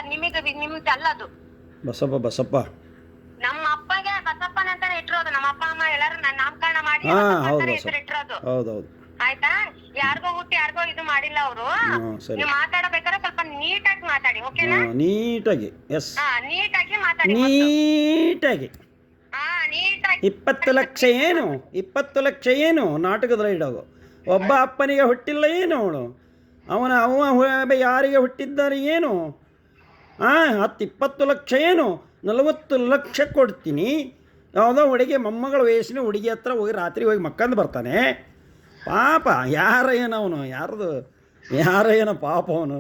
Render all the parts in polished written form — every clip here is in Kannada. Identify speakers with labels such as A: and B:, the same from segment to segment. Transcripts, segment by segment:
A: ನಿಮಗೆ ನಿಮ್ದಲ್ಲ ಅದು.
B: ಬಸಪ್ಪ ಬಸಪ್ಪ
A: ನಮ್ಮ ಅಪ್ಪಗೆ ಬಸಪ್ಪನ ಅಂತಾನೆ ಇಟ್ಟಿರೋದು. ನಮ್ಮ ಅಪ್ಪ ಅಮ್ಮ ಎಲ್ಲಾರು ನಾಮಕರಣ ಮಾಡಿ
B: ಹೌದು
A: ಹೆಸರು ಇಟ್ಟಿರೋದು.
B: ಹೌದೌದು.
A: ಆಯ್ತಾ? ಯಾರಿಗೋ ಹುಟ್ಟಿ ಯಾರಿಗೋ ಇದು ಮಾಡಿಲ್ಲ ಅವರು. ನೀವು ಮಾತಾಡಬೇಕಾದ್ರೆ ಸ್ವಲ್ಪ ನೀಟಾಗಿ ಮಾತಾಡಿ, ಓಕೆನಾ?
B: ನೀಟಾಗಿ. ಎಸ್,
A: ನೀಟಾಗಿ ಮಾತಾಡಿ.
B: ನೀಟಾಗಿ.
A: ನೀಟಾಗಿ.
B: 20 ಲಕ್ಷ ಏನು, 20 ಲಕ್ಷ ಏನು ನಾಟಕದಲ್ಲಿ ಇಡೋದು. ಒಬ್ಬ ಅಪ್ಪನಿಗೆ ಹುಟ್ಟಿಲ್ಲ ಏನು ಅವ ಯಾರಿಗೆ ಹುಟ್ಟಿದ್ದಾರೆ ಏನು? 10-20 ಲಕ್ಷ ಏನು, 40 ಲಕ್ಷ ಕೊಡ್ತೀನಿ. ಯಾವುದೋ ಹುಡುಗಿ ಮೊಮ್ಮಗಳ ವಯಸ್ಸಿನ ಹುಡುಗಿ ಹತ್ರ ಹೋಗಿ ರಾತ್ರಿ ಹೋಗಿ ಮಕ್ಕಂದು ಬರ್ತಾನೆ. ಪಾಪ ಯಾರ ಏನವನು, ಯಾರ ಏನೋ ಪಾಪ ಅವನು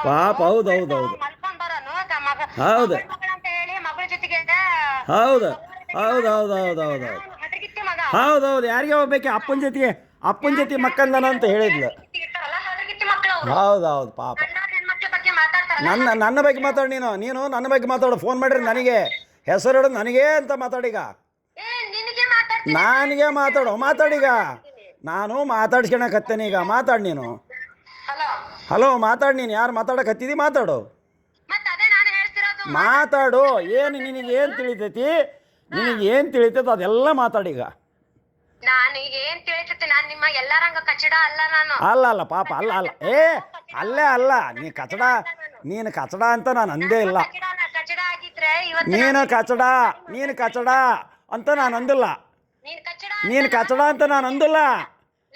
B: ಪಾಪ. ಹೌದು ಹೌದು ಹೌದು ಹೌದು ಹೌದು ಹೌದು ಹೌದು ಹೌದು ಹೌದು ಹೌದು ಹೌದು. ಯಾರಿಗೆ ಹೋಗ್ಬೇಕು ಅಪ್ಪನ ಜೊತೆ ಮಕ್ಕಂದನ ಅಂತ ಹೇಳಿದ್ಲು. ಹೌದು ಹೌದು ಪಾಪ. ನನ್ನ ಬಗ್ಗೆ ಮಾತಾಡು. ನೀನು ನನ್ನ ಬಗ್ಗೆ ಮಾತಾಡು. ಫೋನ್ ಮಾಡಿರಿ ನನಗೆ, ಹೆಸರು ಹಿಡಿದು ನನಗೇ ಅಂತ ಮಾತಾಡೀಗ. ನನಗೆ ಮಾತಾಡೀಗ. ನಾನು ಮಾತಾಡ್ಸ್ಕೊಳಕತ್ತೇನೆ ಈಗ. ಮಾತಾಡು ನೀನು. ಹಲೋ, ಮಾತಾಡು ನೀನು. ಯಾರು ಮಾತಾಡಕತ್ತಿದಿ? ಮಾತಾಡು ಏನು ನಿನಗೇನು ತಿಳಿತೈತಿ? ನಿನಗೇನು ತಿಳಿತೈತೆ ಅದೆಲ್ಲ ಮಾತಾಡೀಗ. ಅಲ್ಲ ಪಾಪ, ಅಲ್ಲ. ನೀನು ಕಚಡ ಅಂತ ನಾನು ಅಂದೇ ಇಲ್ಲ. ನೀನು ಕಚಡ ಅಂತ ನಾನು ಅಂದಿಲ್ಲ. ನೀನು ಕಚಡ ಅಂತ ನಾನು ಅಂದಿಲ್ಲ. ನಾನು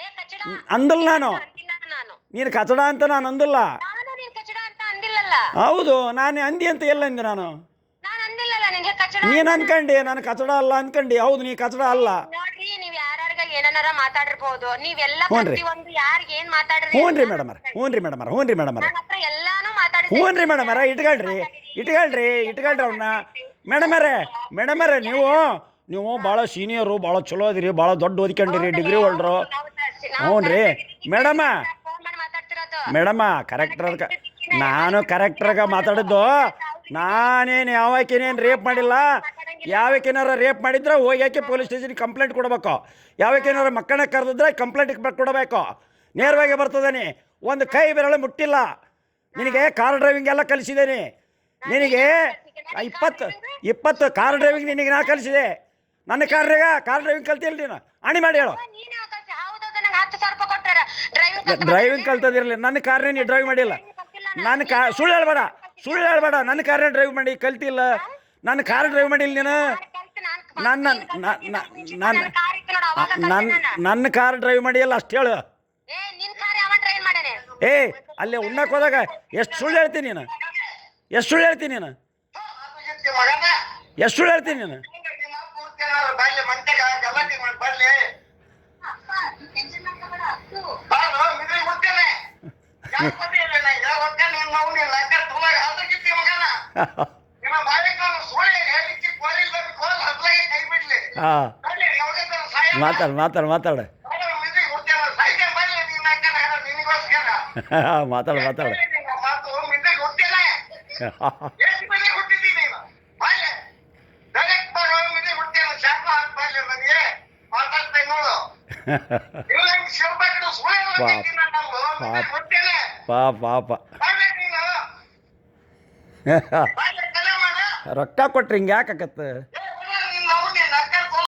B: ನೀನು ಕಚಡ ಅಂತ ನಾನು ಅಂದಿಲ್ಲ. ಹೌದು, ನಾನು ಅಂದಿ ಅಂತ ಎಲ್ಲ ಅಂದೆ ನಾನು. ನೀನು ಅನ್ಕಂಡಿ ನಾನು ಕಚಡ ಅಲ್ಲ ಅನ್ಕಂಡಿ. ಹೌದು, ನೀ ಕಚಡ ಅಲ್ಲ. ಹ್ಞೂ ರೀ ಮೇಡಮರ ಇಟ್ಕೊಳ್ರಿ ಅವ್ರನ್ನ. ಮೇಡಮರೇ ನೀವು ಭಾಳ ಸೀನಿಯರು, ಭಾಳ ಚಲೋ ಅದಿರಿ, ಭಾಳ ದೊಡ್ಡ ಓದ್ಕೊಂಡಿರಿ, ಡಿಗ್ರಿ ಹೋಲ್ಡ್ರು. ಹ್ಞೂ ರೀ ಮೇಡಮ ನಾನು ಕರೆಕ್ಟ್ರಾಗ ಮಾತಾಡಿದ್ದು. ನಾನೇನು ಯಾವಕ್ಕೇನೇನು ರೇಪ್ ಮಾಡಿಲ್ಲ. ಯಾವಕ್ಕೇನಾರ ರೇಪ್ ಮಾಡಿದ್ರೆ ಹೋಗಿ ಪೊಲೀಸ್ ಸ್ಟೇಷನ್ಗೆ ಕಂಪ್ಲೇಂಟ್ ಕೊಡಬೇಕು. ಯಾವಕ್ಕೇನಾರ ಮಕ್ಕಳನ್ನ ಕರೆದಿದ್ರೆ ಕಂಪ್ಲೇಂಟ್ ಕೊಡಬೇಕು. ನೇರವಾಗಿ ಬರ್ತದೇನೆ. ಒಂದು ಕೈ ಬೆರಳು ಮುಟ್ಟಿಲ್ಲ. ನಿನಗೆ ಕಾರ್ ಡ್ರೈವಿಂಗ್ ಎಲ್ಲ ಕಲಿಸಿದ್ದೇನೆ. ನಿನಗೆ 20 ಕಾರ್ ಡ್ರೈವಿಂಗ್ ನಿನಗೆ ನಾ ಕಲಿಸಿದೆ. ನನ್ನ ಕಾರ್ ಡ್ರೈವಿಂಗ್ ಕಲ್ತಿಲ್ಲ ನೀನು? ಅಣಿ ಮಾಡಿ ಹೇಳು. ಡ್ರೈವಿಂಗ್ ಕಲ್ತದಿರಲಿ. ನನ್ನ ಕಾರ್ನೇ ನೀನು ಡ್ರೈವ್ ಮಾಡಿಲ್ಲ. ಸುಳ್ಳು ಹೇಳ್ಬೇಡ. ನನ್ನ ಕಾರ್ನೇ ಡ್ರೈವ್ ಮಾಡಿ ಕಲ್ತಿಲ್ಲ. ನನ್ನ ಕಾರ್ ಡ್ರೈವ್ ಮಾಡಿಲ್ಲ ನೀನು. ನನ್ನ ಕಾರ್ ಡ್ರೈವ್ ಮಾಡಿಲ್ಲ ಅಷ್ಟು ಹೇಳು. ಅಲ್ಲೇ ಉಣ್ಣಕ್ಕೆ ಹೋದಾಗ ಎಷ್ಟು ಸುಳ್ಳು ಹೇಳ್ತೀನಿ ನೀನು? ಎಷ್ಟು ಸುಳ್ಳು ಹೇಳ್ತೀನಿ ನೀನು? ಮಾತಾಡು ಮಾತಾಡು ಪಾಪ ರೊಕ್ಕ ಕೊಟ್ರಿ ಹಿಂಗೆ ಯಾಕತ್ತ?